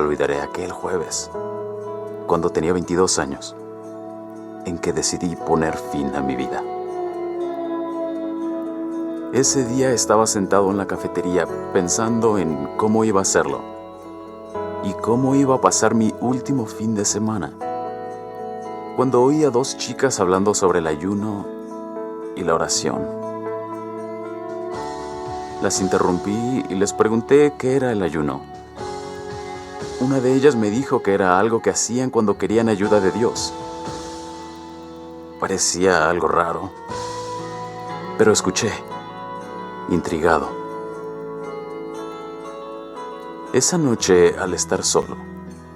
olvidaré aquel jueves, cuando tenía 22 años, en que decidí poner fin a mi vida. Ese día estaba sentado en la cafetería pensando en cómo iba a hacerlo y cómo iba a pasar mi último fin de semana, cuando oí a dos chicas hablando sobre el ayuno y la oración. Las interrumpí y les pregunté qué era el ayuno. Una de ellas me dijo que era algo que hacían cuando querían ayuda de Dios. Parecía algo raro, pero escuché, intrigado. Esa noche, al estar solo,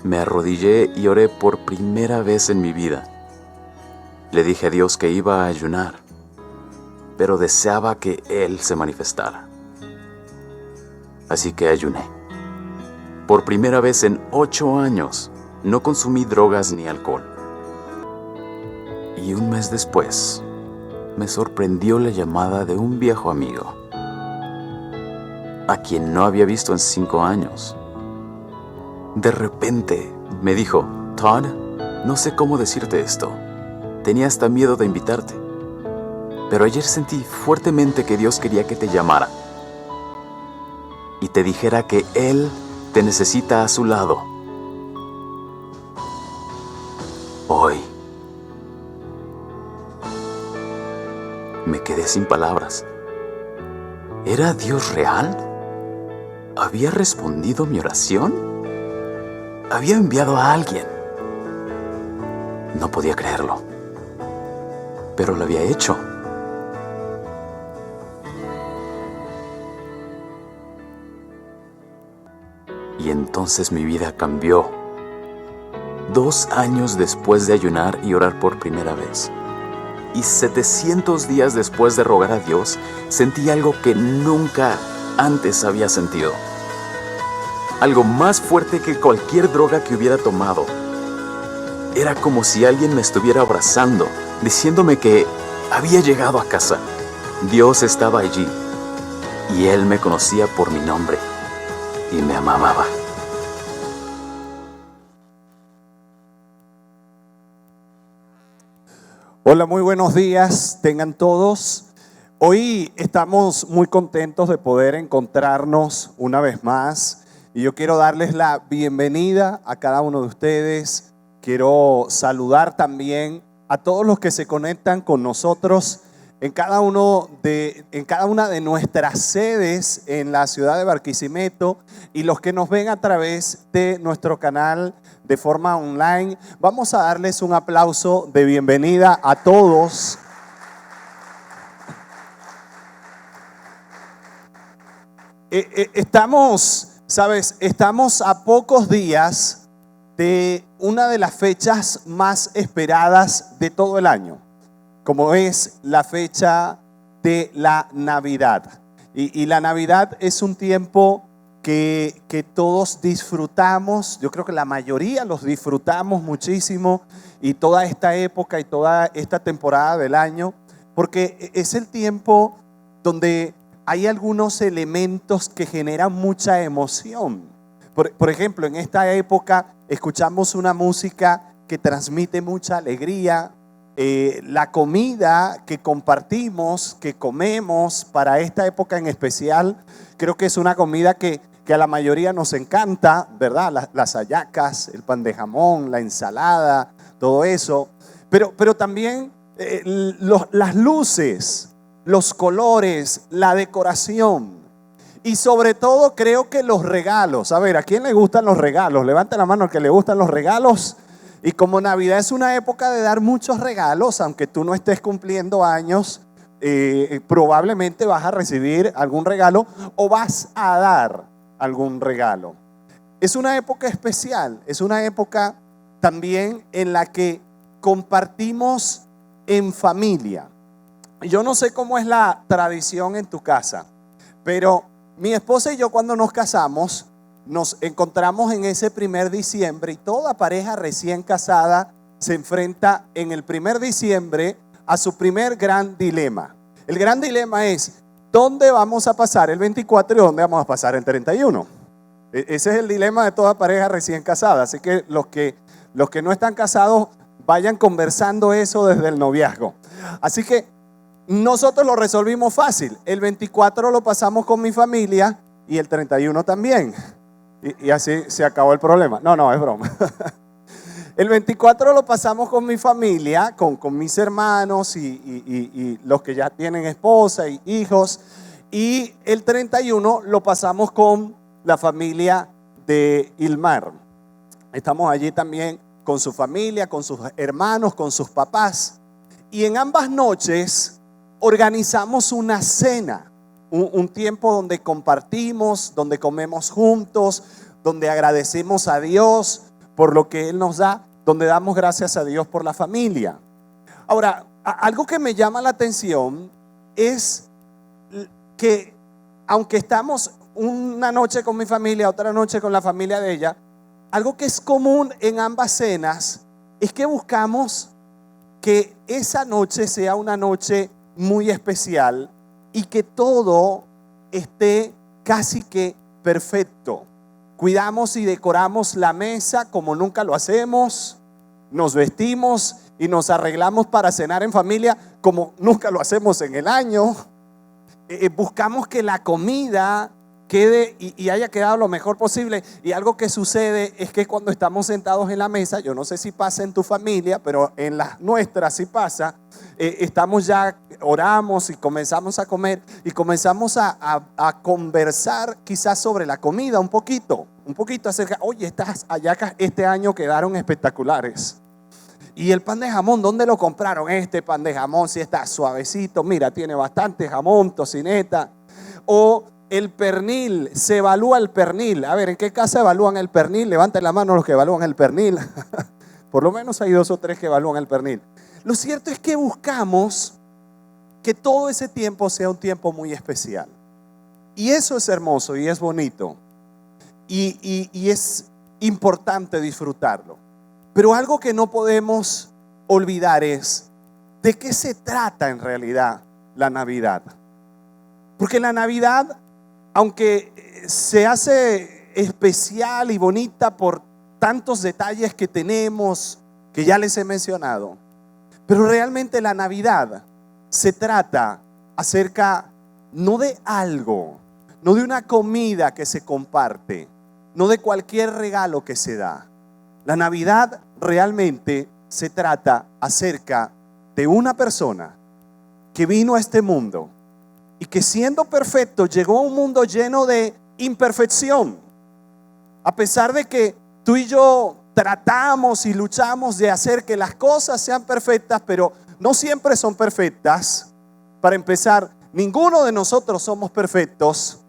me arrodillé y oré por primera vez en mi vida. Le dije a Dios que iba a ayunar, pero deseaba que Él se manifestara. Así que ayuné. Por primera vez en 8 años, no consumí drogas ni alcohol. Y un mes después, me sorprendió la llamada de un viejo amigo, a quien no había visto en 5 años. De repente, me dijo: Todd, no sé cómo decirte esto. Tenía hasta miedo de invitarte. Pero ayer sentí fuertemente que Dios quería que te llamara y te dijera que Él te necesita a su lado. Hoy. Me quedé sin palabras. ¿Era Dios real? ¿Había respondido mi oración? ¿Había enviado a alguien? No podía creerlo, pero lo había hecho. Y entonces mi vida cambió. 2 años después de ayunar y orar por primera vez, y 700 días después de rogar a Dios, sentí algo que nunca antes había sentido. Algo más fuerte que cualquier droga que hubiera tomado. Era como si alguien me estuviera abrazando, diciéndome que había llegado a casa. Dios estaba allí, y Él me conocía por mi nombre y me amaba. Hola, muy buenos días, tengan todos. Hoy estamos muy contentos de poder encontrarnos una vez más y yo quiero darles la bienvenida a cada uno de ustedes. Quiero saludar también a todos los que se conectan con nosotros en cada una de nuestras sedes en la ciudad de Barquisimeto y los que nos ven a través de nuestro canal de forma online. Vamos a darles un aplauso de bienvenida a todos. Estamos a pocos días de una de las fechas más esperadas de todo el año, como es la fecha de la Navidad. Y la Navidad es un tiempo que todos disfrutamos. Yo creo que la mayoría los disfrutamos muchísimo, y toda esta época y toda esta temporada del año, porque es el tiempo donde hay algunos elementos que generan mucha emoción. Por ejemplo, en esta época escuchamos una música que transmite mucha alegría. La comida que compartimos, que comemos para esta época en especial, creo que es una comida que a la mayoría nos encanta, ¿verdad? Las hallacas, el pan de jamón, la ensalada, todo eso. Pero también las luces, los colores, la decoración. Y sobre todo creo que los regalos. A ver, ¿a quién le gustan los regalos? Levanta la mano al que le gustan los regalos. Y como Navidad es una época de dar muchos regalos, aunque tú no estés cumpliendo años, probablemente vas a recibir algún regalo o vas a dar algún regalo. Es una época especial, es una época también en la que compartimos en familia. Yo no sé cómo es la tradición en tu casa, pero mi esposa y yo, cuando nos casamos, nos encontramos en ese primer diciembre, y toda pareja recién casada se enfrenta en el primer diciembre a su primer gran dilema. El gran dilema es: ¿dónde vamos a pasar el 24 y dónde vamos a pasar el 31? Ese es el dilema de toda pareja recién casada. Así que los que no están casados, vayan conversando eso desde el noviazgo. Así que nosotros lo resolvimos fácil. El 24 lo pasamos con mi familia y el 31 también. Y así se acabó el problema. No, es broma. El 24 lo pasamos con mi familia, con mis hermanos y los que ya tienen esposa y hijos. Y el 31 lo pasamos con la familia de Ilmar. Estamos allí también con su familia, con sus hermanos, con sus papás. Y en ambas noches organizamos una cena, un tiempo donde compartimos, donde comemos juntos, donde agradecemos a Dios por lo que Él nos da, donde damos gracias a Dios por la familia. Ahora, algo que me llama la atención es que aunque estamos una noche con mi familia, otra noche con la familia de ella, algo que es común en ambas cenas es que buscamos que esa noche sea una noche muy especial y que todo esté casi que perfecto. Cuidamos y decoramos la mesa como nunca lo hacemos, nos vestimos y nos arreglamos para cenar en familia como nunca lo hacemos en el año. Buscamos que la comida quede y haya quedado lo mejor posible. Y algo que sucede es que cuando estamos sentados en la mesa, yo no sé si pasa en tu familia, pero en las nuestras sí pasa, estamos ya, oramos y comenzamos a comer y comenzamos a conversar quizás sobre la comida un poquito acerca, oye, estas hallacas este año quedaron espectaculares. Y el pan de jamón, ¿dónde lo compraron? Este pan de jamón sí está suavecito, mira, tiene bastante jamón, tocineta. O el pernil, se evalúa el pernil. A ver, ¿en qué casa evalúan el pernil? Levanten la mano los que evalúan el pernil. Por lo menos hay 2 o 3 que evalúan el pernil. Lo cierto es que buscamos que todo ese tiempo sea un tiempo muy especial. Y eso es hermoso y es bonito. Y es importante disfrutarlo. Pero algo que no podemos olvidar es de qué se trata en realidad la Navidad. Porque la Navidad, aunque se hace especial y bonita por tantos detalles que tenemos, que ya les he mencionado, pero realmente la Navidad se trata acerca no de algo, no de una comida que se comparte, no de cualquier regalo que se da. La Navidad realmente se trata acerca de una persona que vino a este mundo y que siendo perfecto llegó a un mundo lleno de imperfección. A pesar de que tú y yo tratamos y luchamos de hacer que las cosas sean perfectas, pero no siempre son perfectas. Para empezar, ninguno de nosotros somos perfectos,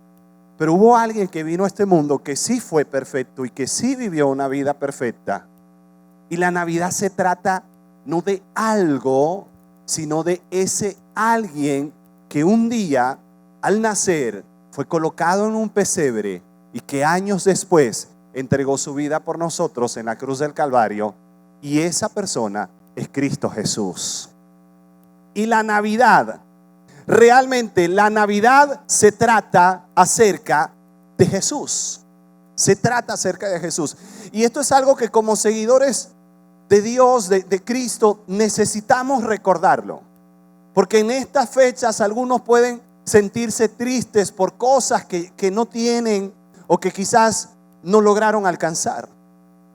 pero hubo alguien que vino a este mundo que sí fue perfecto y que sí vivió una vida perfecta. Y la Navidad se trata no de algo, sino de ese alguien que un día, al nacer, fue colocado en un pesebre y que años después entregó su vida por nosotros en la cruz del Calvario. Y esa persona es Cristo Jesús. Y la Navidad, realmente la Navidad se trata acerca de Jesús. Se trata acerca de Jesús. Y esto es algo que como seguidores de Dios, de Cristo, necesitamos recordarlo. Porque en estas fechas algunos pueden sentirse tristes por cosas que no tienen o que quizás no lograron alcanzar.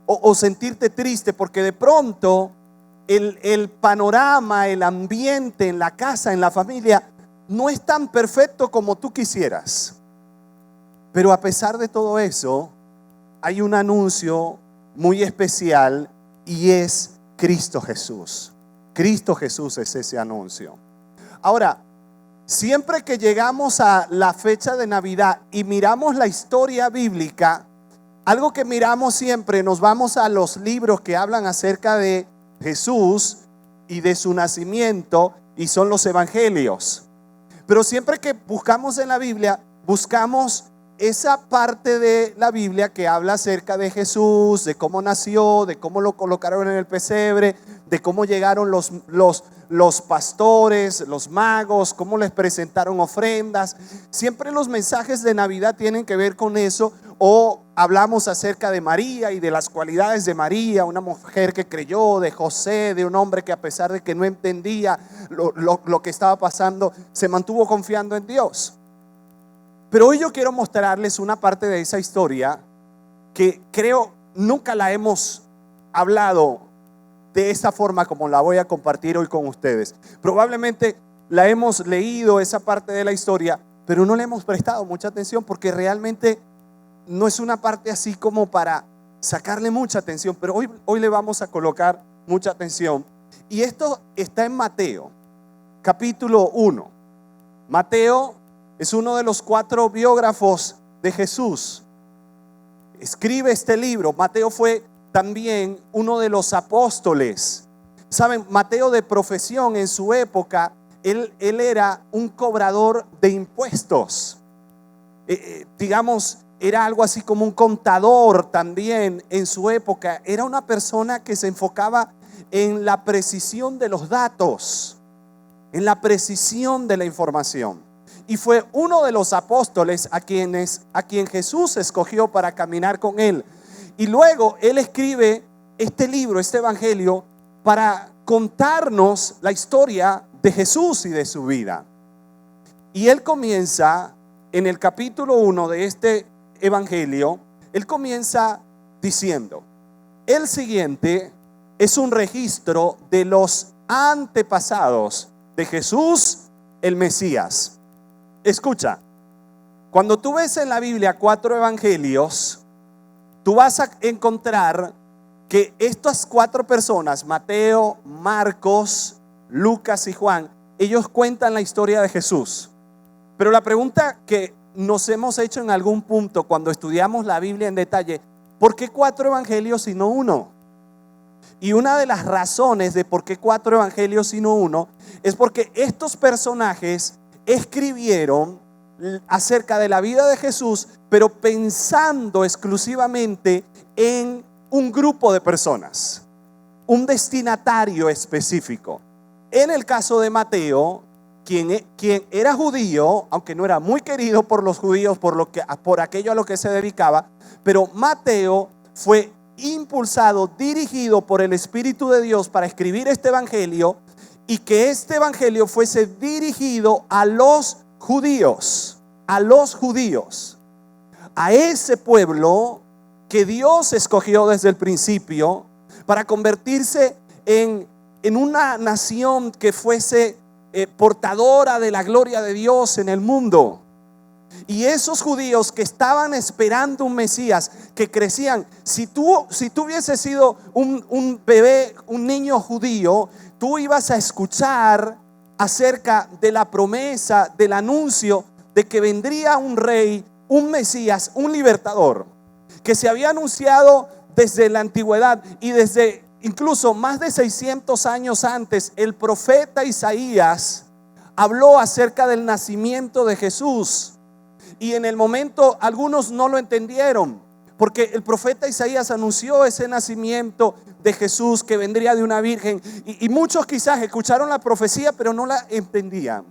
O sentirte triste porque de pronto el panorama, el ambiente en la casa, en la familia, no es tan perfecto como tú quisieras. Pero a pesar de todo eso, hay un anuncio muy especial y es Cristo Jesús. Cristo Jesús es ese anuncio. Ahora, siempre que llegamos a la fecha de Navidad y miramos la historia bíblica, algo que miramos siempre, nos vamos a los libros que hablan acerca de Jesús y de su nacimiento, y son los evangelios. Pero siempre que buscamos en la Biblia, buscamos esa parte de la Biblia que habla acerca de Jesús, de cómo nació, de cómo lo colocaron en el pesebre, de cómo llegaron los pastores, los magos, cómo les presentaron ofrendas. Siempre los mensajes de Navidad tienen que ver con eso, o hablamos acerca de María y de las cualidades de María, una mujer que creyó, de José, de un hombre que a pesar de que no entendía lo que estaba pasando, se mantuvo confiando en Dios. Pero hoy yo quiero mostrarles una parte de esa historia que creo nunca la hemos hablado de esa forma como la voy a compartir hoy con ustedes. Probablemente la hemos leído, esa parte de la historia, pero no le hemos prestado mucha atención porque realmente no es una parte así como para sacarle mucha atención, pero hoy le vamos a colocar mucha atención. Y esto está en Mateo, capítulo 1. Mateo es uno de los 4 biógrafos de Jesús. Escribe este libro. Mateo fue también uno de los apóstoles. Saben, Mateo de profesión en su época, él era un cobrador de impuestos. Digamos, era algo así como un contador también en su época. Era una persona que se enfocaba en la precisión de los datos, en la precisión de la información. Y fue uno de los apóstoles a quien Jesús escogió para caminar con él. Y luego él escribe este libro, este evangelio, para contarnos la historia de Jesús y de su vida. Y él comienza en el capítulo 1 de este evangelio, él comienza diciendo: el siguiente es un registro de los antepasados de Jesús, el Mesías. Escucha, cuando tú ves en la Biblia 4 evangelios, tú vas a encontrar que estas 4 personas, Mateo, Marcos, Lucas y Juan, ellos cuentan la historia de Jesús. Pero la pregunta que nos hemos hecho en algún punto cuando estudiamos la Biblia en detalle: ¿por qué 4 evangelios y no 1? Y una de las razones de por qué 4 evangelios y no 1 es porque estos personajes escribieron acerca de la vida de Jesús, pero pensando exclusivamente en un grupo de personas, un destinatario específico. En el caso de Mateo, quien era judío, aunque no era muy querido por los judíos por aquello a lo que se dedicaba, pero Mateo fue impulsado, dirigido por el Espíritu de Dios para escribir este evangelio, y que este evangelio fuese dirigido a los judíos, a ese pueblo que Dios escogió desde el principio para convertirse en una nación que fuese portadora de la gloria de Dios en el mundo. Y esos judíos que estaban esperando un Mesías, que crecían, si tú hubieses sido un bebé, un niño judío, tú ibas a escuchar acerca de la promesa, del anuncio de que vendría un rey, un Mesías, un libertador, que se había anunciado desde la antigüedad y desde incluso más de 600 años antes. El profeta Isaías habló acerca del nacimiento de Jesús. Y en el momento algunos no lo entendieron, porque el profeta Isaías anunció ese nacimiento de Jesús que vendría de una virgen, y muchos quizás escucharon la profecía pero no la entendían,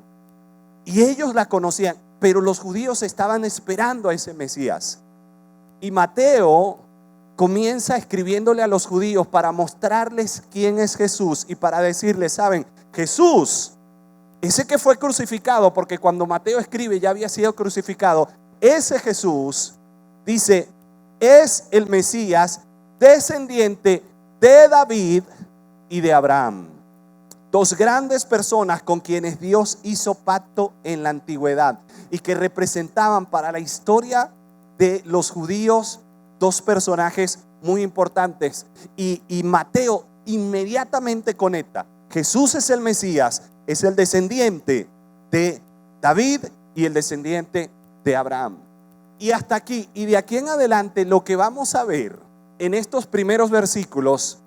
y ellos la conocían, pero los judíos estaban esperando a ese Mesías. Y Mateo comienza escribiéndole a los judíos para mostrarles quién es Jesús y para decirles: saben, Jesús, ese que fue crucificado, porque cuando Mateo escribe ya había sido crucificado, ese Jesús, dice, es el Mesías, descendiente de David y de Abraham. 2 grandes personas con quienes Dios hizo pacto en la antigüedad y que representaban para la historia de los judíos 2 personajes muy importantes. Y Mateo inmediatamente conecta: Jesús es el Mesías, es el descendiente de David y el descendiente de Abraham. Y hasta aquí, y de aquí en adelante, lo que vamos a ver en estos primeros versículos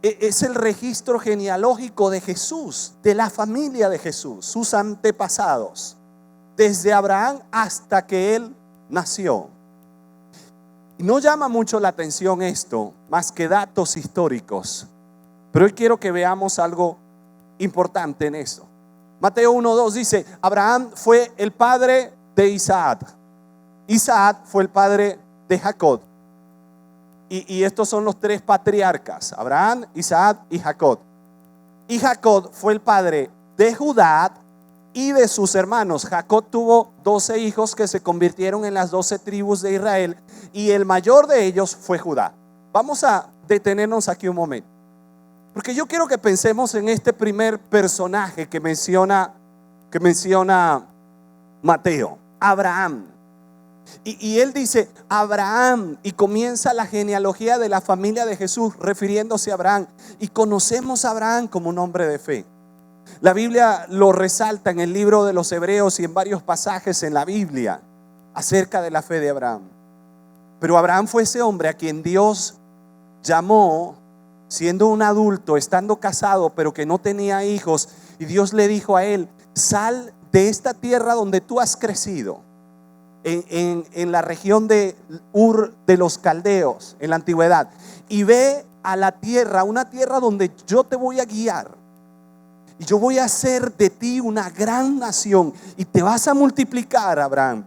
es el registro genealógico de Jesús, de la familia de Jesús, sus antepasados, desde Abraham hasta que él nació. Y no llama mucho la atención esto, más que datos históricos, pero hoy quiero que veamos algo importante en esto. Mateo 1:2 dice: Abraham fue el padre de Isaac. Isaac fue el padre de Jacob. Y estos son los tres patriarcas: Abraham, Isaac y Jacob. Y Jacob fue el padre de Judá y de sus hermanos. Jacob tuvo 12 hijos que se convirtieron en las 12 tribus de Israel, y el mayor de ellos fue Judá. Vamos a detenernos aquí un momento, porque yo quiero que pensemos en este primer personaje que menciona Mateo, Abraham. Y él dice Abraham, y comienza la genealogía de la familia de Jesús refiriéndose a Abraham. Y conocemos a Abraham como un hombre de fe. La Biblia lo resalta en el libro de los Hebreos y en varios pasajes en la Biblia acerca de la fe de Abraham. Pero Abraham fue ese hombre a quien Dios llamó siendo un adulto, estando casado, pero que no tenía hijos. Y Dios le dijo a él: sal de esta tierra donde tú has crecido, en la región de Ur de los Caldeos, en la antigüedad, y ve a la tierra, una tierra donde yo te voy a guiar, y yo voy a hacer de ti una gran nación, y te vas a multiplicar, Abraham.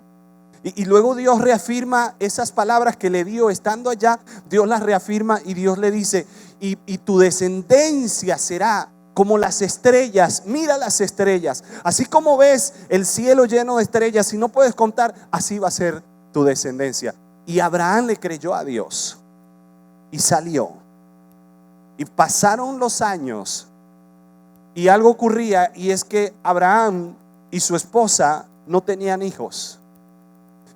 Y luego Dios reafirma esas palabras que le dio estando allá. Dios las reafirma y Dios le dice: y tu descendencia será como las estrellas. Mira las estrellas, así como ves el cielo lleno de estrellas y no puedes contar, así va a ser tu descendencia. Y Abraham le creyó a Dios y salió. Y pasaron los años y algo ocurría, y es que Abraham y su esposa no tenían hijos.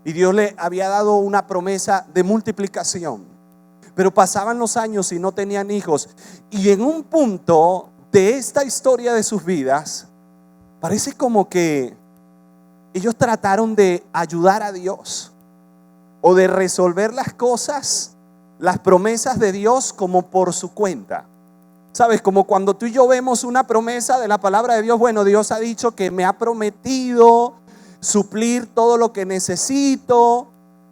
Y Dios le había dado una promesa de multiplicación, pero pasaban los años y no tenían hijos. Y en un punto de esta historia de sus vidas, parece como que ellos trataron de ayudar a Dios o de resolver las cosas, las promesas de Dios, como por su cuenta. ¿Sabes? Como cuando tú y yo vemos una promesa de la palabra de Dios. Bueno, Dios ha dicho que me ha prometido suplir todo lo que necesito,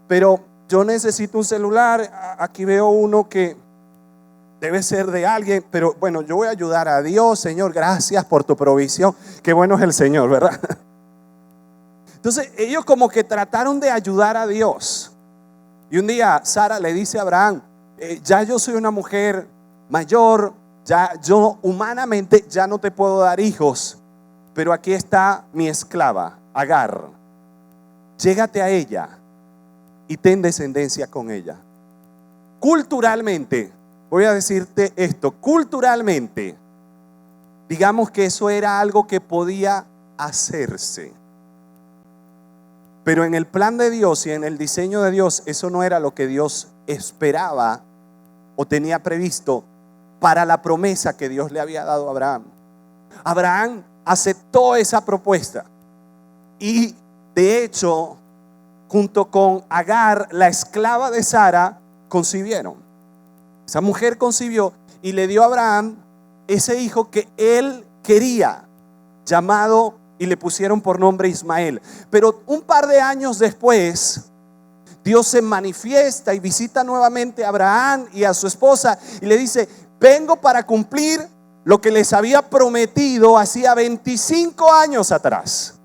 pero yo necesito un celular. Aquí veo uno que debe ser de alguien, pero bueno, yo voy a ayudar a Dios. Señor, gracias por tu provisión. Qué bueno es el Señor, ¿verdad? Entonces ellos como que trataron de ayudar a Dios. Y un día Sara le dice a Abraham: ya yo soy una mujer mayor, ya yo humanamente ya no te puedo dar hijos, pero aquí está mi esclava Agar, llégate a ella y ten descendencia con ella. Culturalmente, voy a decirte esto, culturalmente, digamos que eso era algo que podía hacerse, pero en el plan de Dios y en el diseño de Dios, eso no era lo que Dios esperaba o tenía previsto para la promesa que Dios le había dado a Abraham. Abraham aceptó esa propuesta y de hecho, junto con Agar, la esclava de Sara, concibieron. Esa mujer concibió y le dio a Abraham ese hijo que él quería, llamado, y le pusieron por nombre Ismael. Pero un par de años después, Dios se manifiesta y visita nuevamente a Abraham y a su esposa y le dice: vengo para cumplir lo que les había prometido hacía 25 años atrás.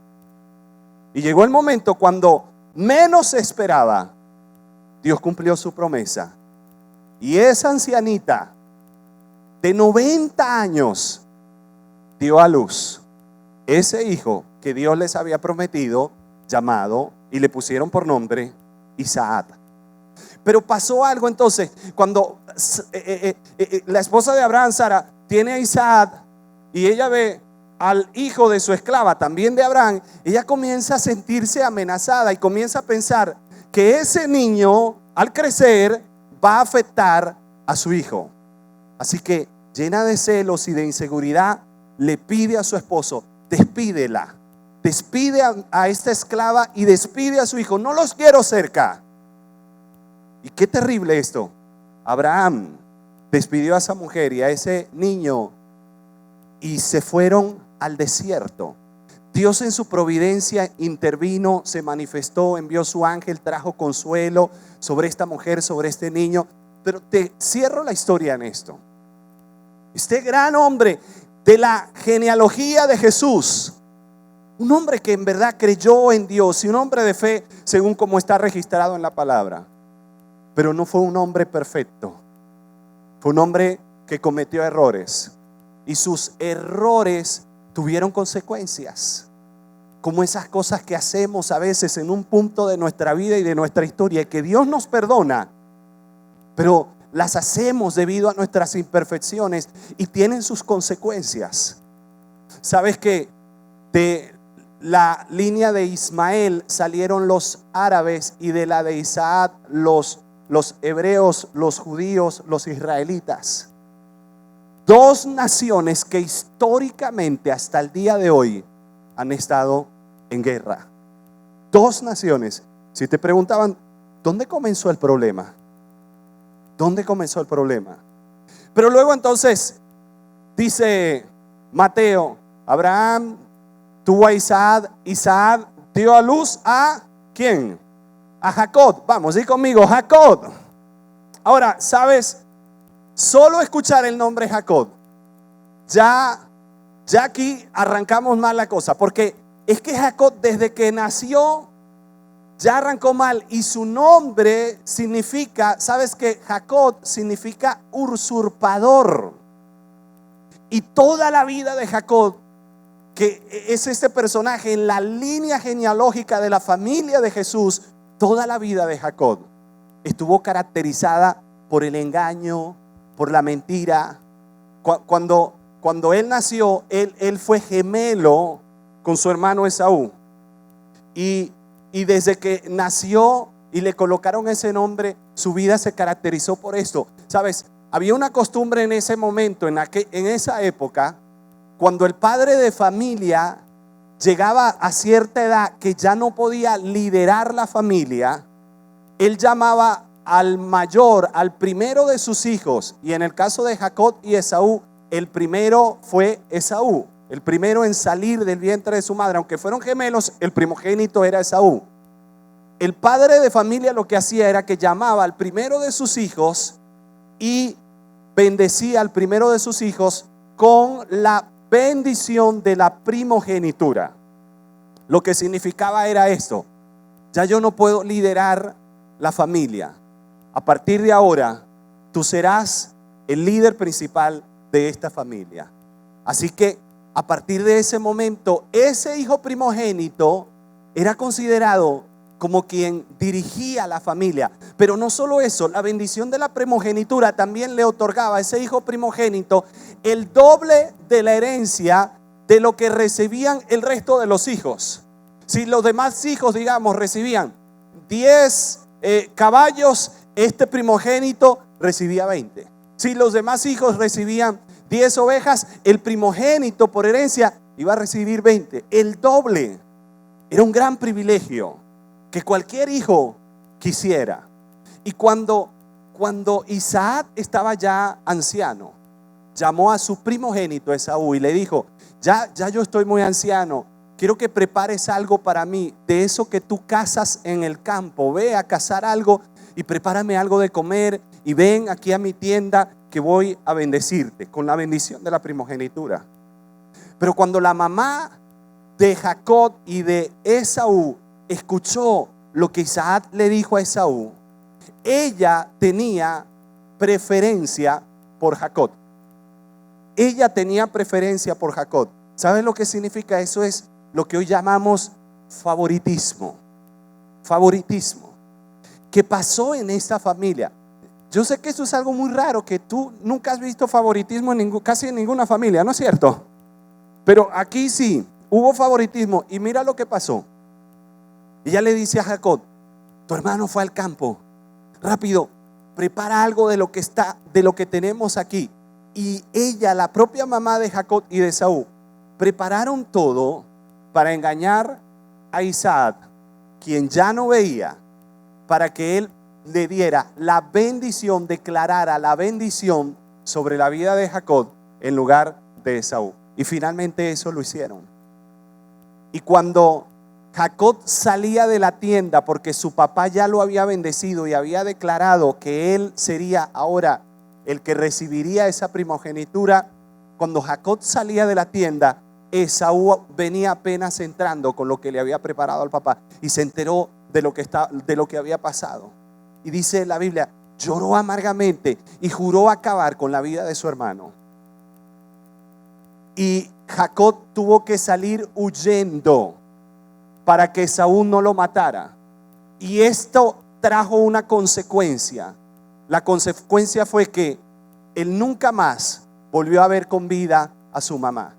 Y llegó el momento cuando menos se esperaba, Dios cumplió su promesa. Y esa ancianita de 90 años dio a luz ese hijo que Dios les había prometido, llamado, y le pusieron por nombre Isaac. Pero pasó algo entonces, cuando la esposa de Abraham, Sara, tiene a Isaac y ella ve al hijo de su esclava, también de Abraham, ella comienza a sentirse amenazada y comienza a pensar que ese niño, al crecer, va a afectar a su hijo. Así que, llena de celos y de inseguridad, le pide a su esposo: despídela, despide a esta esclava y despide a su hijo, no los quiero cerca. Y qué terrible esto. Abraham despidió a esa mujer y a ese niño y se fueron al desierto. Dios en su providencia intervino, se manifestó, envió su ángel, trajo consuelo sobre esta mujer, sobre este niño. Pero te cierro la historia en esto. Este gran hombre de la genealogía de Jesús Un hombre que en verdad creyó en Dios y un hombre de fe según como está registrado en la palabra. Pero no fue un hombre perfecto. Fue un hombre que cometió errores. Y sus errores tuvieron consecuencias. Como esas cosas que hacemos a veces en un punto de nuestra vida y de nuestra historia, que Dios nos perdona, pero las hacemos debido a nuestras imperfecciones y tienen sus consecuencias. ¿Sabes que de la línea de Ismael salieron los árabes y de la de Isaac los hebreos, los judíos, los israelitas? Dos naciones que históricamente hasta el día de hoy han estado en guerra. Dos naciones. Si te preguntaban, ¿dónde comenzó el problema? ¿Dónde comenzó el problema? Pero luego entonces dice Mateo, Abraham tuvo a Isaac, Isaac dio a luz a ¿quién? A Jacob. Vamos, di conmigo, Jacob. Ahora, ¿sabes? Solo escuchar el nombre Jacob, ya aquí arrancamos mal la cosa, porque es que Jacob desde que nació ya arrancó mal y su nombre significa, ¿sabes que Jacob significa usurpador? Y toda la vida de Jacob, que es este personaje en la línea genealógica de la familia de Jesús, toda la vida de Jacob estuvo caracterizada por el engaño, por la mentira. Cuando él nació, él fue gemelo con su hermano Esaú. Y desde que nació y le colocaron ese nombre, su vida se caracterizó por esto. ¿Sabes? Había una costumbre en ese momento, en esa época, cuando el padre de familia llegaba a cierta edad que ya no podía liderar la familia, él llamaba al mayor, al primero de sus hijos. Y en el caso de Jacob y Esaú, el primero fue Esaú, el primero en salir del vientre de su madre. Aunque fueron gemelos, el primogénito era Esaú. El padre de familia lo que hacía era que llamaba al primero de sus hijos y bendecía al primero de sus hijos con la bendición de la primogenitura. Lo que significaba era esto: ya yo no puedo liderar la familia. A partir de ahora, tú serás el líder principal de esta familia. Así que a partir de ese momento, ese hijo primogénito era considerado como quien dirigía la familia. Pero no solo eso, la bendición de la primogenitura también le otorgaba a ese hijo primogénito el doble de la herencia de lo que recibían el resto de los hijos. Si los demás hijos, digamos, recibían 10 caballos, este primogénito recibía 20. Si los demás hijos recibían 10 ovejas, el primogénito por herencia iba a recibir 20, el doble. Era un gran privilegio que cualquier hijo quisiera. Y cuando Isaac estaba ya anciano, llamó a su primogénito Esaú y le dijo: ya yo estoy muy anciano, quiero que prepares algo para mí, de eso que tú cazas en el campo. Ve a cazar algo y prepárame algo de comer y ven aquí a mi tienda que voy a bendecirte con la bendición de la primogenitura. Pero cuando la mamá de Jacob y de Esaú escuchó lo que Isaac le dijo a Esaú, ella tenía preferencia por Jacob. Ella tenía preferencia por Jacob. ¿Sabes lo que significa? Eso es lo que hoy llamamos favoritismo. Favoritismo. ¿Qué pasó en esta familia? Yo sé que esto es algo muy raro, que tú nunca has visto favoritismo casi en ninguna familia, ¿no es cierto? Pero aquí sí, hubo favoritismo. Y mira lo que pasó. Ella le dice a Jacob: tu hermano fue al campo, rápido, prepara algo de lo que tenemos aquí. Y ella, la propia mamá de Jacob y de Esaú, prepararon todo para engañar a Isaac, quien ya no veía, para que él le diera la bendición, declarara la bendición sobre la vida de Jacob en lugar de Esaú. Y finalmente eso lo hicieron. Y cuando Jacob salía de la tienda, porque su papá ya lo había bendecido y había declarado que él sería ahora el que recibiría esa primogenitura, cuando Jacob salía de la tienda, Esaú venía apenas entrando con lo que le había preparado al papá y se enteró de lo que había pasado. Y dice la Biblia, lloró amargamente y juró acabar con la vida de su hermano. Y Jacob tuvo que salir huyendo para que Esaú no lo matara. Y esto trajo una consecuencia. La consecuencia fue que él nunca más volvió a ver con vida a su mamá.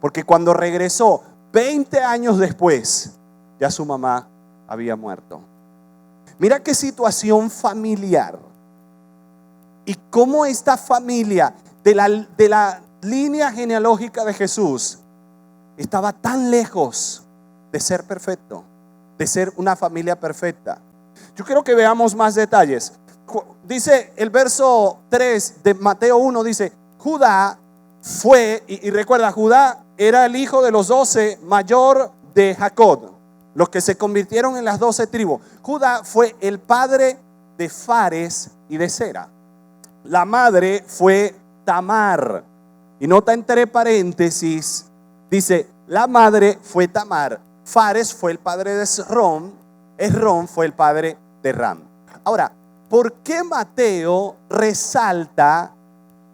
Porque cuando regresó 20 años después, ya su mamá había muerto. Mira qué situación familiar. Y cómo esta familia de la línea genealógica de Jesús estaba tan lejos de ser perfecto, de ser una familia perfecta. Yo quiero que veamos más detalles. Dice el verso 3 de Mateo 1, dice, Judá fue, y recuerda, Judá era el hijo de los 12 mayor de Jacob, los que se convirtieron en las 12 tribus. Judá fue el padre de Fares y de Zera. La madre fue Tamar. Y nota entre paréntesis, dice, la madre fue Tamar. Fares fue el padre de Esrom. Esrom fue el padre de Ram. Ahora, ¿por qué Mateo resalta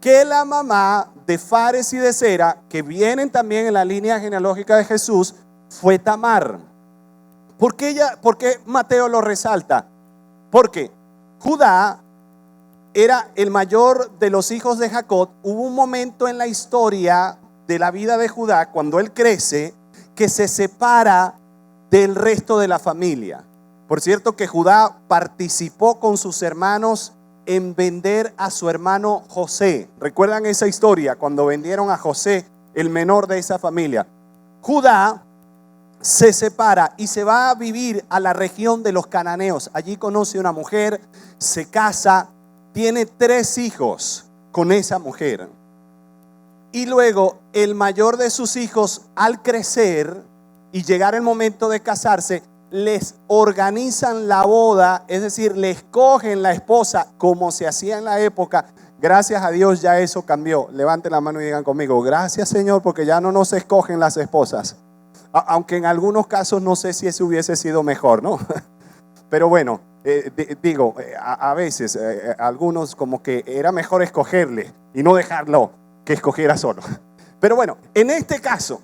que la mamá de Fares y de Zera, que vienen también en la línea genealógica de Jesús, fue Tamar? ¿Por qué Mateo lo resalta? Porque Judá era el mayor de los hijos de Jacob. Hubo un momento en la historia de la vida de Judá, cuando él crece, que se separa del resto de la familia. Por cierto que Judá participó con sus hermanos en vender a su hermano José. ¿Recuerdan esa historia? Cuando vendieron a José, el menor de esa familia. Judá se separa y se va a vivir a la región de los cananeos. Allí conoce una mujer, se casa, tiene 3 hijos con esa mujer. Y luego el mayor de sus hijos, al crecer y llegar el momento de casarse, les organizan la boda, es decir, le escogen la esposa como se hacía en la época. Gracias a Dios ya eso cambió. Levanten la mano y digan conmigo, gracias Señor, porque ya no nos escogen las esposas. Aunque en algunos casos no sé si eso hubiese sido mejor, ¿no? Pero bueno, a veces algunos como que era mejor escogerle y no dejarlo que escogiera solo. Pero bueno, en este caso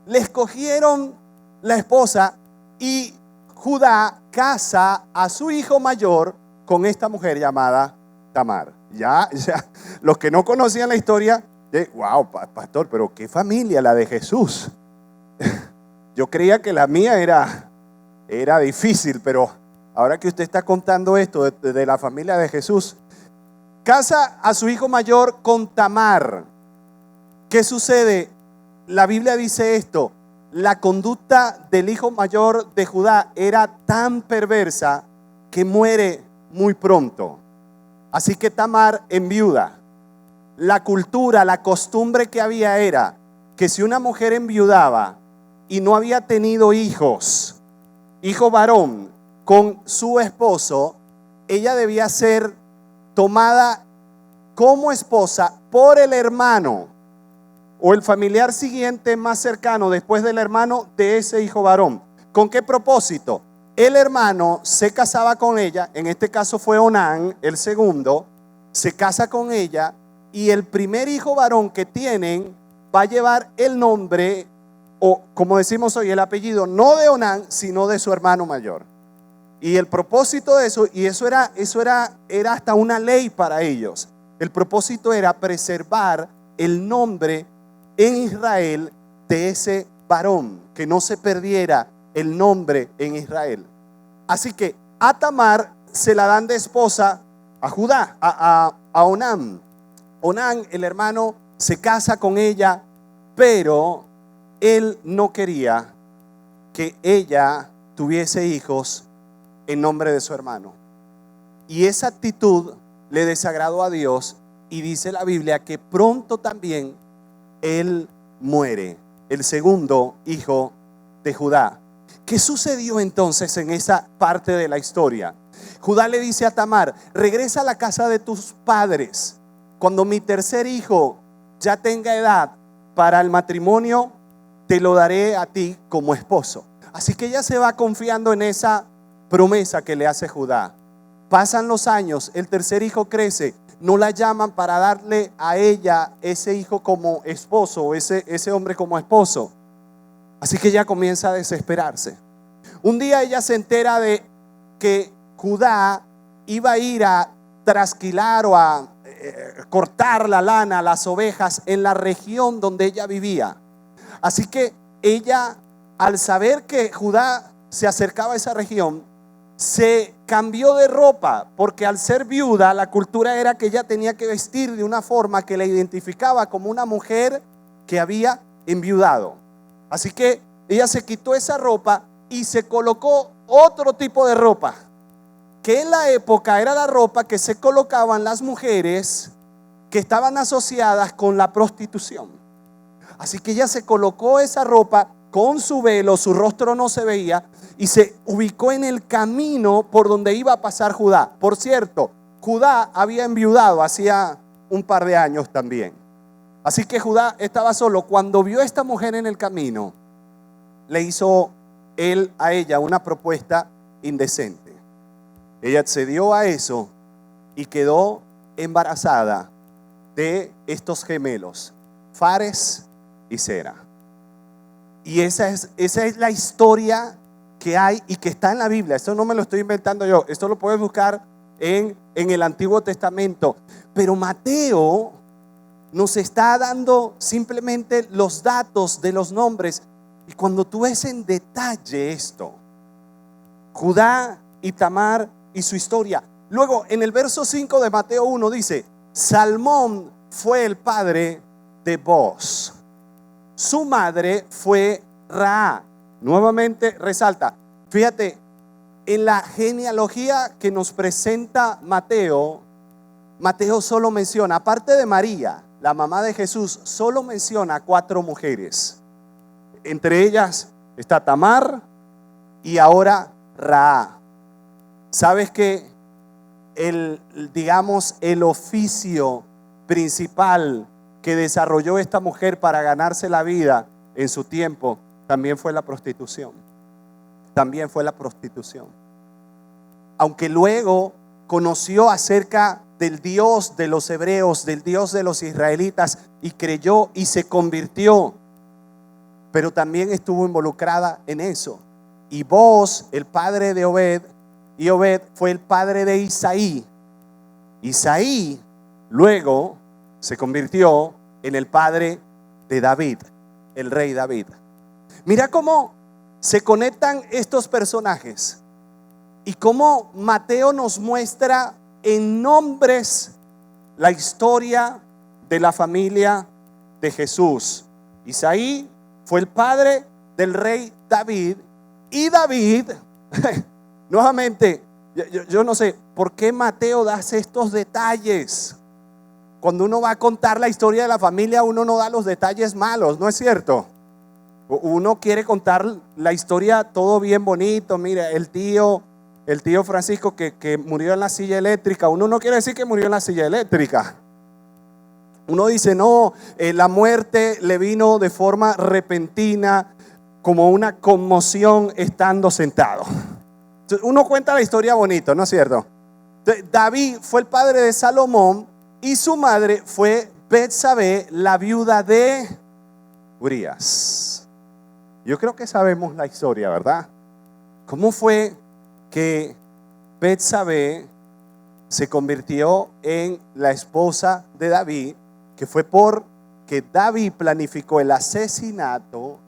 le escogieron la esposa y Judá casa a su hijo mayor con esta mujer llamada Tamar. Ya, los que no conocían la historia, wow, pastor, pero qué familia la de Jesús. Yo creía que la mía era difícil, pero ahora que usted está contando esto de la familia de Jesús, casa a su hijo mayor con Tamar. ¿Qué sucede? La Biblia dice esto: la conducta del hijo mayor de Judá era tan perversa que muere muy pronto. Así que Tamar enviuda. La cultura, la costumbre que había era que si una mujer enviudaba y no había tenido hijos, hijo varón, con su esposo, ella debía ser tomada como esposa por el hermano o el familiar siguiente más cercano después del hermano de ese hijo varón. ¿Con qué propósito? El hermano se casaba con ella, en este caso fue Onán, el segundo, se casa con ella y el primer hijo varón que tienen va a llevar el nombre, o como decimos hoy, el apellido, no de Onán, sino de su hermano mayor. Y el propósito de eso, y eso era hasta una ley para ellos. El propósito era preservar el nombre en Israel de ese varón, que no se perdiera el nombre en Israel. Así que a Tamar se la dan de esposa a Judá, a Onán. Onán, el hermano, se casa con ella, pero él no quería que ella tuviese hijos en nombre de su hermano. Y esa actitud le desagradó a Dios, y dice la Biblia que pronto también él muere, el segundo hijo de Judá. ¿Qué sucedió entonces en esa parte de la historia? Judá le dice a Tamar: regresa a la casa de tus padres. Cuando mi tercer hijo ya tenga edad para el matrimonio, te lo daré a ti como esposo. Así que ella se va confiando en esa promesa que le hace Judá. Pasan los años, el tercer hijo crece, no la llaman para darle a ella ese hijo como esposo, o ese hombre como esposo. Así que ella comienza a desesperarse. Un día ella se entera de que Judá iba a ir a trasquilar o a cortar la lana, las ovejas en la región donde ella vivía. Así que ella, al saber que Judá se acercaba a esa región, se cambió de ropa, porque al ser viuda la cultura era que ella tenía que vestir de una forma que la identificaba como una mujer que había enviudado. Así que ella se quitó esa ropa y se colocó otro tipo de ropa, que en la época era la ropa que se colocaban las mujeres que estaban asociadas con la prostitución. Así que ella se colocó esa ropa con su velo, su rostro no se veía, y se ubicó en el camino por donde iba a pasar Judá. Por cierto, Judá había enviudado hacía un par de años también. Así que Judá estaba solo. Cuando vio a esta mujer en el camino, le hizo él a ella una propuesta indecente. Ella accedió a eso y quedó embarazada de estos gemelos, Fares y Zera. Y esa es la historia que hay y que está en la Biblia. Esto no me lo estoy inventando yo, esto lo puedes buscar en el Antiguo Testamento. Pero Mateo nos está dando simplemente los datos de los nombres. Y cuando tú ves en detalle esto, Judá y Tamar y su historia. Luego en el verso 5 de Mateo 1 dice: Salmón fue el padre de Booz. Su madre fue Rahab. Nuevamente resalta, fíjate, en la genealogía que nos presenta Mateo, Mateo solo menciona, aparte de María, la mamá de Jesús, solo menciona 4 mujeres. Entre ellas está Tamar y ahora Rahab. ¿Sabes que el oficio principal que desarrolló esta mujer para ganarse la vida en su tiempo también fue la prostitución? También fue la prostitución. Aunque luego conoció acerca del Dios de los hebreos, del Dios de los israelitas, y creyó y se convirtió, pero también estuvo involucrada en eso. Y Booz, el padre de Obed, y Obed fue el padre de Isaí. Isaí luego se convirtió en el padre de David, el rey David. Mira cómo se conectan estos personajes y cómo Mateo nos muestra en nombres la historia de la familia de Jesús. Isaí fue el padre del rey David, y David nuevamente, yo no sé por qué Mateo da estos detalles. Cuando uno va a contar la historia de la familia, uno no da los detalles malos, ¿no es cierto? Uno quiere contar la historia todo bien bonito. Mira, el tío Francisco que murió en la silla eléctrica. Uno no quiere decir que murió en la silla eléctrica. Uno dice, no, la muerte le vino de forma repentina, como una conmoción estando sentado. Entonces, uno cuenta la historia bonito, ¿no es cierto? Entonces, David fue el padre de Salomón y su madre fue Betsabé, la viuda de Urías. Yo creo que sabemos la historia, ¿verdad? ¿Cómo fue que Betsabé se convirtió en la esposa de David? Que fue porque David planificó el asesinato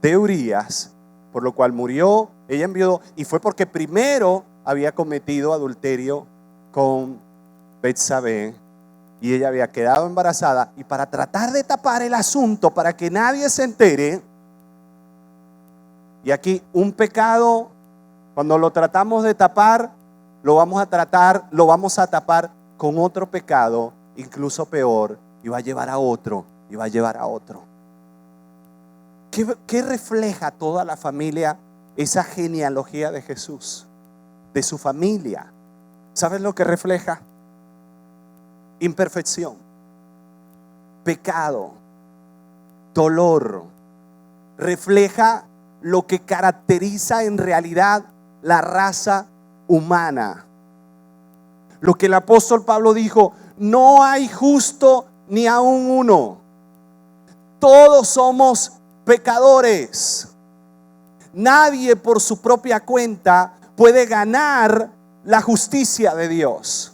de Urías, por lo cual murió, ella enviudó, y fue porque primero había cometido adulterio con Betsabé y ella había quedado embarazada, y para tratar de tapar el asunto, para que nadie se entere. Y aquí un pecado, cuando lo tratamos de tapar, lo vamos a tapar con otro pecado, incluso peor, y va a llevar a otro, y va a llevar a otro. ¿Qué refleja toda la familia, esa genealogía de Jesús, de su familia? ¿Sabes lo que refleja? Imperfección, pecado, dolor, refleja lo que caracteriza en realidad la raza humana. Lo que el apóstol Pablo dijo: no hay justo ni aun uno. Todos somos pecadores. Nadie por su propia cuenta puede ganar la justicia de Dios.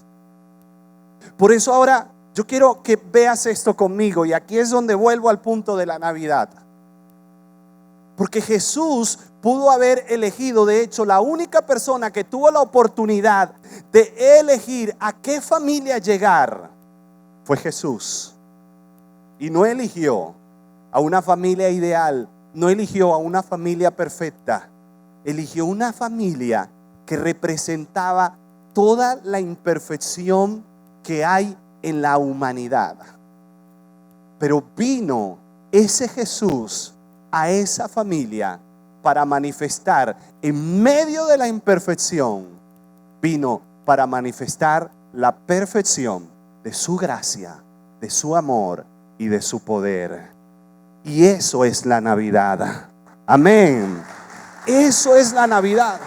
Por eso ahora yo quiero que veas esto conmigo, y aquí es donde vuelvo al punto de la Navidad. Porque Jesús pudo haber elegido, de hecho, la única persona que tuvo la oportunidad de elegir a qué familia llegar fue Jesús. Y no eligió a una familia ideal, no eligió a una familia perfecta, eligió una familia que representaba toda la imperfección que hay en la humanidad. Pero vino ese Jesús a esa familia para manifestar, en medio de la imperfección, vino para manifestar la perfección de su gracia, de su amor y de su poder. Y eso es la Navidad. Amén. Eso es la Navidad.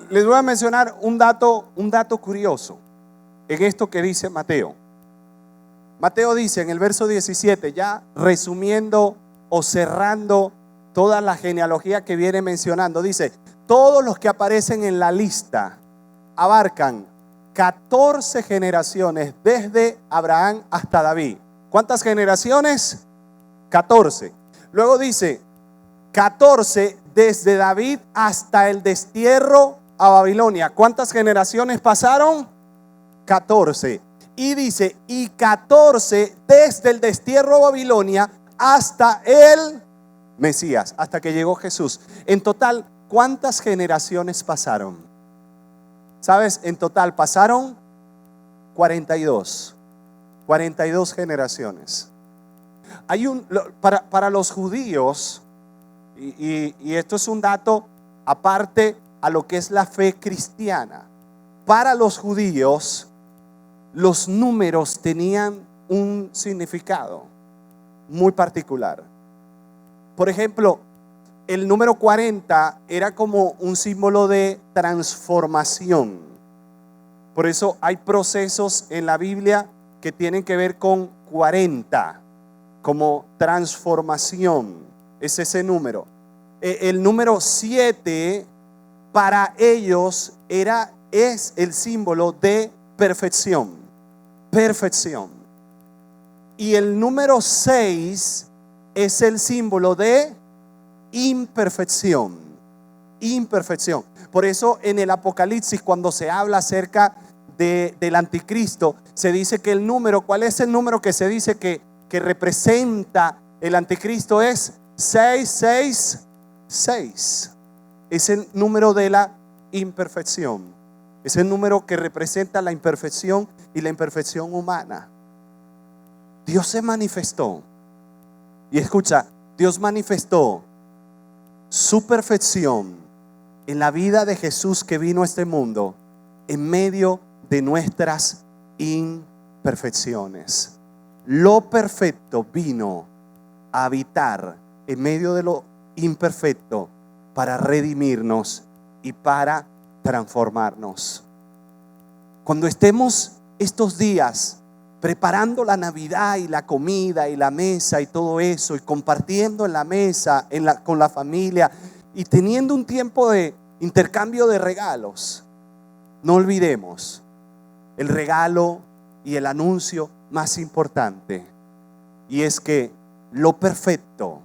Les voy a mencionar un dato curioso en esto que dice Mateo. Mateo dice en el verso 17, ya resumiendo o cerrando toda la genealogía que viene mencionando, dice: todos los que aparecen en la lista abarcan 14 generaciones desde Abraham hasta David. ¿Cuántas generaciones? 14. Luego dice 14 desde David hasta el destierro a Babilonia. ¿Cuántas generaciones pasaron? 14. Y dice, y 14 desde el destierro a Babilonia hasta el Mesías, hasta que llegó Jesús. En total, ¿cuántas generaciones pasaron? ¿Sabes? En total pasaron 42 generaciones. Hay para los judíos, y esto es un dato aparte a lo que es la fe cristiana. Para los judíos, los números tenían un significado muy particular. Por ejemplo, el número 40 era como un símbolo de transformación. Por eso hay procesos en la Biblia que tienen que ver con 40, como transformación. Es ese número. El número 7 para ellos es el símbolo de perfección. Perfección. Y el número 6 es el símbolo de imperfección. Imperfección. Por eso en el Apocalipsis, cuando se habla acerca del anticristo, se dice que el número, ¿cuál es el número que se dice que representa el anticristo? Es 666. Es el número de la imperfección. Es el número que representa la imperfección y la imperfección humana. Dios se manifestó. Y escucha, Dios manifestó su perfección en la vida de Jesús que vino a este mundo en medio de nuestras imperfecciones. Lo perfecto vino a habitar en medio de lo imperfecto para redimirnos y para transformarnos. Cuando estemos estos días preparando la Navidad y la comida y la mesa y todo eso, y compartiendo en la mesa con la familia y teniendo un tiempo de intercambio de regalos, no olvidemos el regalo y el anuncio más importante, y es que lo perfecto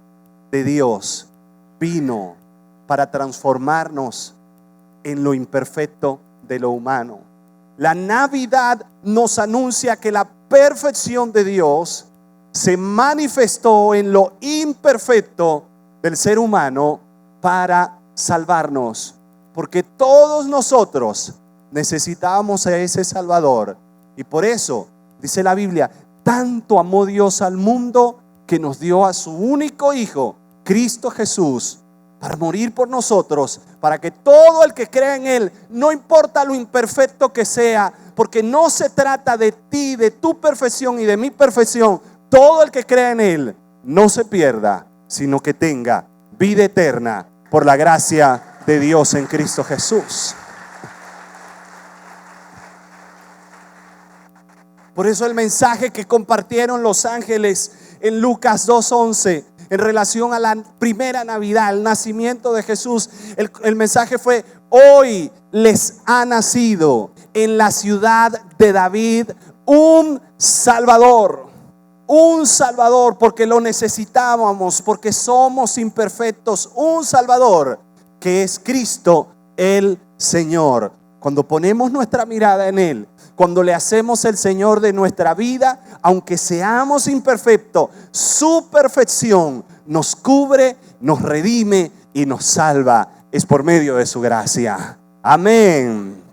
de Dios vino para transformarnos en lo imperfecto de lo humano. La Navidad nos anuncia que la perfección de Dios se manifestó en lo imperfecto del ser humano para salvarnos, porque todos nosotros necesitábamos a ese Salvador. Y por eso dice la Biblia: tanto amó Dios al mundo que nos dio a su único Hijo, Cristo Jesús, para morir por nosotros, para que todo el que crea en Él, no importa lo imperfecto que sea, porque no se trata de ti, de tu perfección y de mi perfección, todo el que crea en Él no se pierda, sino que tenga vida eterna por la gracia de Dios en Cristo Jesús. Por eso el mensaje que compartieron los ángeles en Lucas 2:11 en relación a la primera Navidad, el nacimiento de Jesús, el mensaje fue: hoy les ha nacido en la ciudad de David un Salvador. Un Salvador, porque lo necesitábamos, porque somos imperfectos. Un Salvador que es Cristo el Señor. Cuando ponemos nuestra mirada en Él, cuando le hacemos el Señor de nuestra vida, aunque seamos imperfectos, su perfección nos cubre, nos redime y nos salva. Es por medio de su gracia. Amén.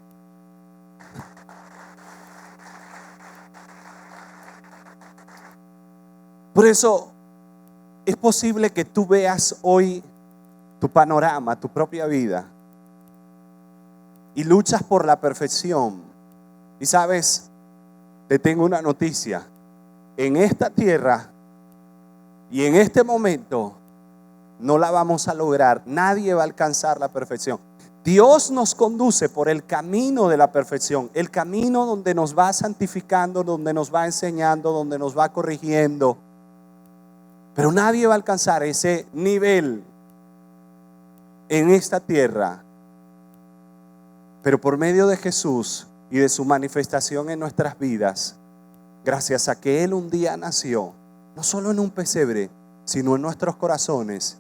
Por eso es posible que tú veas hoy tu panorama, tu propia vida, y luchas por la perfección. Y sabes, te tengo una noticia: en esta tierra y en este momento no la vamos a lograr. Nadie va a alcanzar la perfección. Dios nos conduce por el camino de la perfección, el camino donde nos va santificando, donde nos va enseñando, donde nos va corrigiendo. Pero nadie va a alcanzar ese nivel en esta tierra. Pero por medio de Jesús y de su manifestación en nuestras vidas, gracias a que Él un día nació, no solo en un pesebre, sino en nuestros corazones,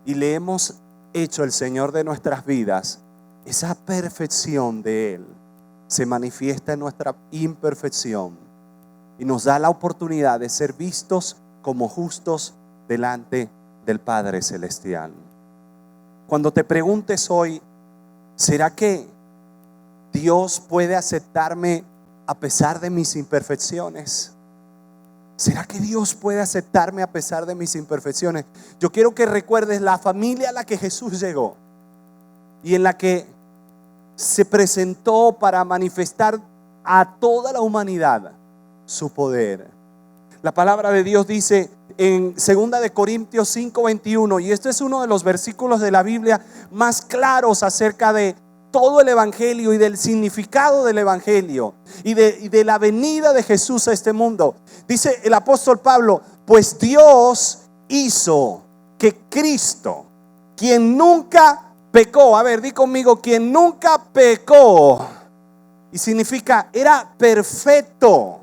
y le hemos hecho el Señor de nuestras vidas, esa perfección de Él se manifiesta en nuestra imperfección y nos da la oportunidad de ser vistos como justos delante del Padre Celestial. Cuando te preguntes hoy, ¿será que Dios puede aceptarme a pesar de mis imperfecciones? ¿Será que Dios puede aceptarme a pesar de mis imperfecciones? Yo quiero que recuerdes la familia a la que Jesús llegó y en la que se presentó para manifestar a toda la humanidad su poder. La palabra de Dios dice en 2 de Corintios 5:21, y este es uno de los versículos de la Biblia más claros acerca de todo el evangelio y del significado del evangelio y de la venida de Jesús a este mundo. Dice el apóstol Pablo: pues Dios hizo que Cristo, quien nunca pecó, a ver, di conmigo, quien nunca pecó, y significa era perfecto.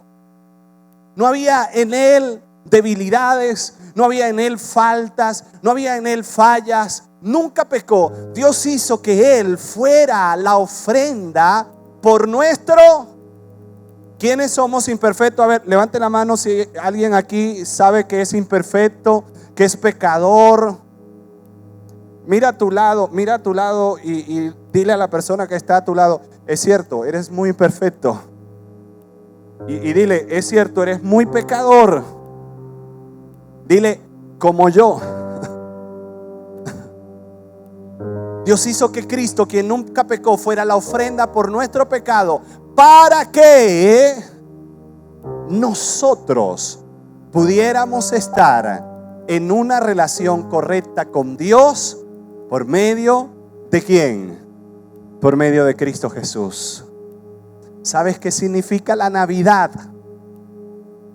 No había en Él debilidades, no había en Él faltas, no había en Él fallas. Nunca pecó. Dios hizo que Él fuera la ofrenda por nuestro. ¿Quiénes somos imperfectos? A ver, levante la mano si alguien aquí sabe que es imperfecto, que es pecador. Mira a tu lado y dile a la persona que está a tu lado: es cierto, eres muy imperfecto. Y dile: es cierto, eres muy pecador. Dile: como yo. Dios hizo que Cristo, quien nunca pecó, fuera la ofrenda por nuestro pecado, para que nosotros pudiéramos estar en una relación correcta con Dios. ¿Por medio de quién? Por medio de Cristo Jesús. ¿Sabes qué significa la Navidad?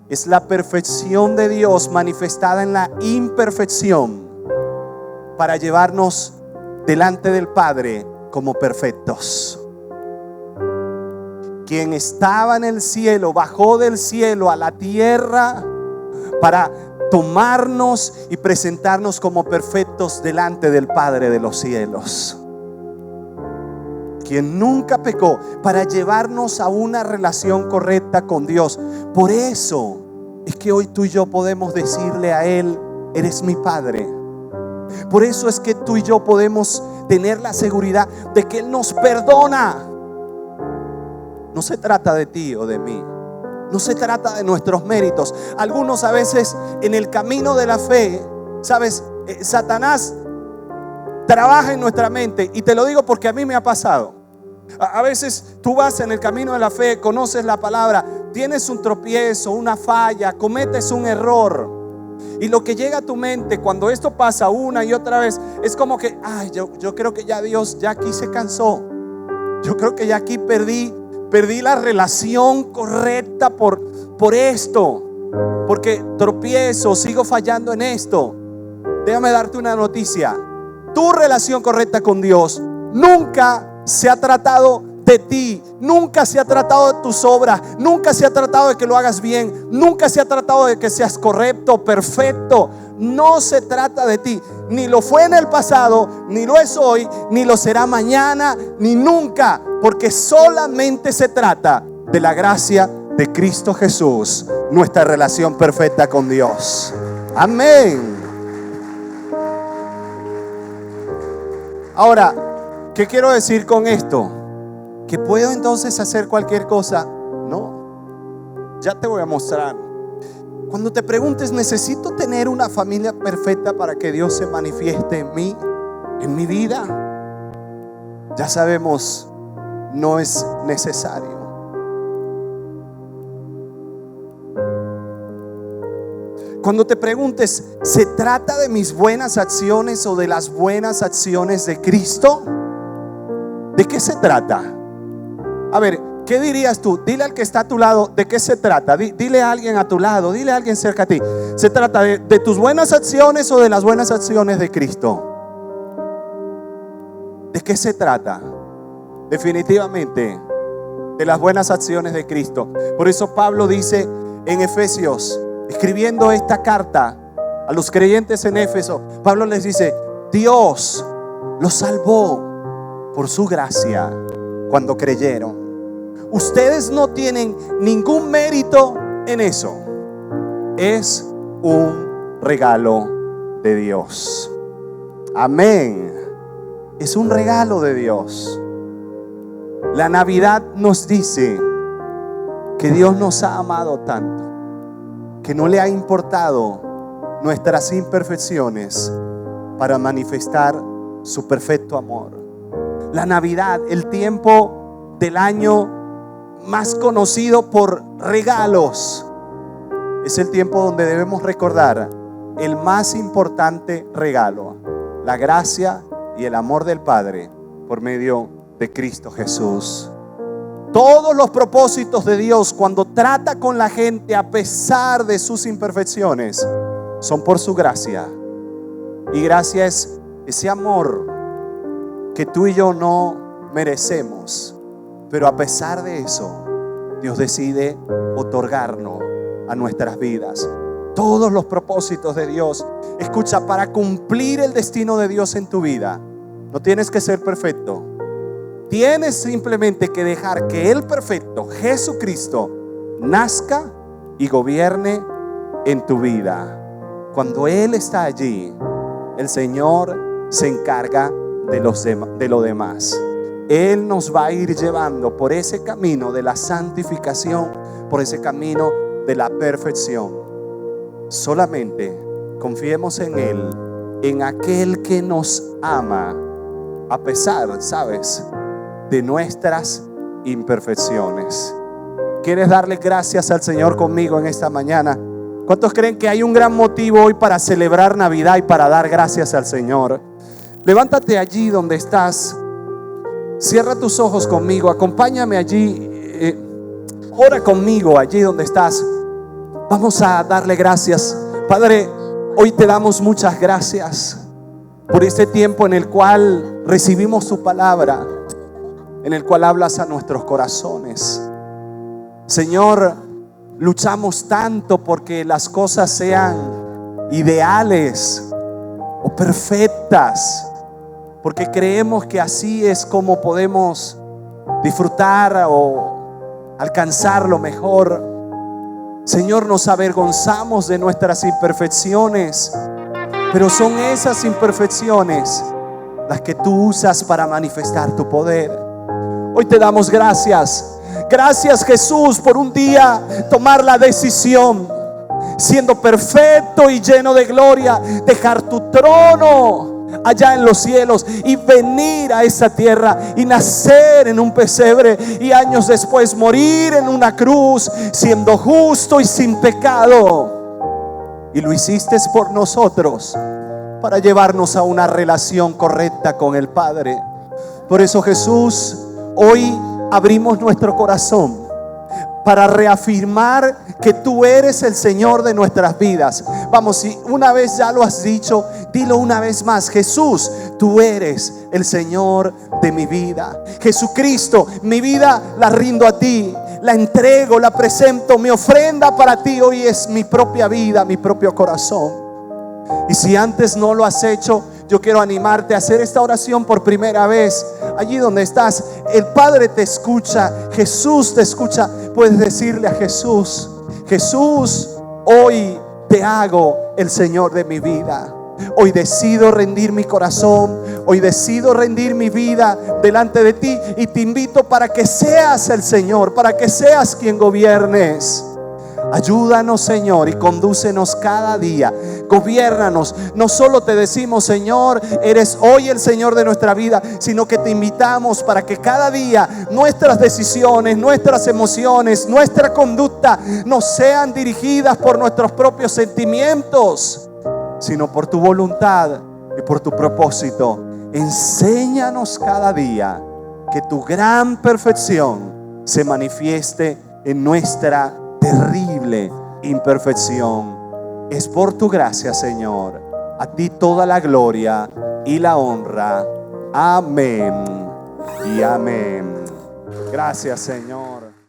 Es la perfección de Dios manifestada en la imperfección para llevarnos delante del Padre como perfectos. Quien estaba en el cielo bajó del cielo a la tierra para tomarnos y presentarnos como perfectos delante del Padre de los cielos. Quien nunca pecó, para llevarnos a una relación correcta con Dios. Por eso es que hoy tú y yo podemos decirle a Él: eres mi Padre. Por eso es que tú y yo podemos tener la seguridad de que Él nos perdona. No se trata de ti o de mí, no se trata de nuestros méritos. Algunos a veces en el camino de la fe, ¿sabes? Satanás trabaja en nuestra mente. Y te lo digo porque a mí me ha pasado. A veces tú vas en el camino de la fe, conoces la palabra, tienes un tropiezo, una falla, cometes un error. Y lo que llega a tu mente cuando esto pasa una y otra vez es como que, yo creo que ya Dios, ya aquí se cansó. Yo creo que ya aquí perdí la relación correcta por esto. Porque tropiezo, sigo fallando en esto. Déjame darte una noticia. Tu relación correcta con Dios nunca se ha tratado de ti, nunca se ha tratado de tus obras, nunca se ha tratado de que lo hagas bien, nunca se ha tratado de que seas correcto, perfecto. No se trata de ti, ni lo fue en el pasado, ni lo es hoy, ni lo será mañana, ni nunca, porque solamente se trata de la gracia de Cristo Jesús, nuestra relación perfecta con Dios. Amén. Ahora, ¿qué quiero decir con esto? ¿Que puedo entonces hacer cualquier cosa? No, ya te voy a mostrar. Cuando te preguntes, ¿necesito tener una familia perfecta para que Dios se manifieste en mí, en mi vida? Ya sabemos, no es necesario. Cuando te preguntes, ¿se trata de mis buenas acciones o de las buenas acciones de Cristo? ¿De qué se trata? A ver, ¿qué dirías tú? Dile al que está a tu lado, ¿de qué se trata? Dile a alguien a tu lado, dile a alguien cerca a ti. ¿Se trata de tus buenas acciones o de las buenas acciones de Cristo? ¿De qué se trata? Definitivamente de las buenas acciones de Cristo. Por eso Pablo dice en Efesios, escribiendo esta carta a los creyentes en Éfeso, Pablo les dice: Dios los salvó por su gracia cuando creyeron. Ustedes no tienen ningún mérito en eso. Es un regalo de Dios. Amén. Es un regalo de Dios. La Navidad nos dice que Dios nos ha amado tanto que no le ha importado nuestras imperfecciones para manifestar su perfecto amor. La Navidad, el tiempo del año más conocido por regalos, es el tiempo donde debemos recordar el más importante regalo: la gracia y el amor del Padre por medio de Cristo Jesús. Todos los propósitos de Dios cuando trata con la gente a pesar de sus imperfecciones son por su gracia. Y gracia es ese amor que tú y yo no merecemos, pero a pesar de eso Dios decide otorgarnos a nuestras vidas. Todos los propósitos de Dios, escucha, para cumplir el destino de Dios en tu vida no tienes que ser perfecto. Tienes simplemente que dejar que el perfecto Jesucristo nazca y gobierne en tu vida. Cuando Él está allí, el Señor se encarga de lo demás. Él nos va a ir llevando por ese camino de la santificación, por ese camino de la perfección. Solamente confiemos en Él, en aquel que nos ama, a pesar, ¿sabes?, de nuestras imperfecciones. ¿Quieres darle gracias al Señor conmigo en esta mañana? ¿Cuántos creen que hay un gran motivo hoy para celebrar Navidad y para dar gracias al Señor? Levántate allí donde estás. Cierra tus ojos conmigo. Acompáñame allí. Ora conmigo allí donde estás. Vamos a darle gracias. Padre, hoy te damos muchas gracias por este tiempo en el cual recibimos tu palabra, en el cual hablas a nuestros corazones. Señor, luchamos tanto porque las cosas sean ideales o perfectas, porque creemos que así es como podemos disfrutar o alcanzar lo mejor. Señor, nos avergonzamos de nuestras imperfecciones, pero son esas imperfecciones las que tú usas para manifestar tu poder. Hoy te damos gracias. Gracias, Jesús, por un día tomar la decisión, siendo perfecto y lleno de gloria, dejar tu trono allá en los cielos y venir a esa tierra y nacer en un pesebre y años después morir en una cruz siendo justo y sin pecado. Y lo hiciste por nosotros, para llevarnos a una relación correcta con el Padre. Por eso, Jesús, hoy abrimos nuestro corazón para reafirmar que tú eres el Señor de nuestras vidas. Vamos, si una vez ya lo has dicho, dilo una vez más: Jesús, tú eres el Señor de mi vida. Jesucristo, mi vida la rindo a ti, la entrego, la presento, mi ofrenda para ti hoy es mi propia vida, mi propio corazón. Y si antes no lo has hecho, yo quiero animarte a hacer esta oración por primera vez. Allí donde estás, el Padre te escucha, Jesús te escucha. Puedes decirle a Jesús: Jesús, hoy te hago el Señor de mi vida. Hoy decido rendir mi corazón, hoy decido rendir mi vida delante de ti, y te invito para que seas el Señor, para que seas quien gobiernes. Ayúdanos, Señor, y condúcenos cada día. Gobiérnanos. No solo te decimos: Señor, eres hoy el Señor de nuestra vida, sino que te invitamos para que cada día nuestras decisiones, nuestras emociones, nuestra conducta no sean dirigidas por nuestros propios sentimientos, sino por tu voluntad y por tu propósito. Enséñanos cada día que tu gran perfección se manifieste en nuestra terrible imperfección. Es por tu gracia, Señor. A ti toda la gloria y la honra. Amén y amén. Gracias, Señor.